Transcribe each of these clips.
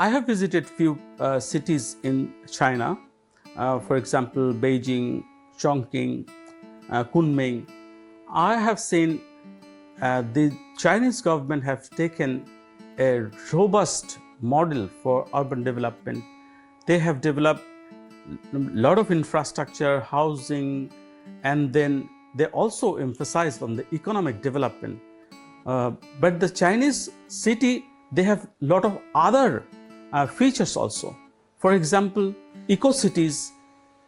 I have visited few cities in China, for example, Beijing, Chongqing, Kunming. I have seen the Chinese government have taken a robust model for urban development. They have developed a lot of infrastructure, housing, and then they also emphasized on the economic development. But the Chinese city, they have a lot of other features also. For example, eco-cities,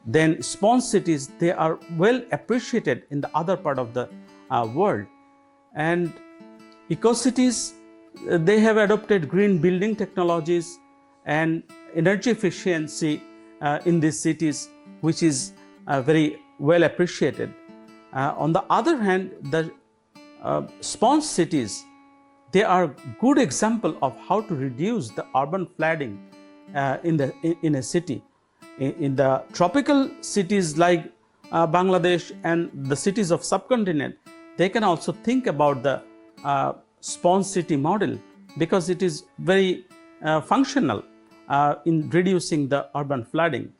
then sponge cities, they are well appreciated in the other part of the world. And eco-cities, they have adopted green building technologies and energy efficiency in these cities, which is very well appreciated. On the other hand, the sponge cities, they are good example of how to reduce the urban flooding in a city. In the tropical cities like Bangladesh and the cities of subcontinent, they can also think about the sponge city model because it is very functional in reducing the urban flooding.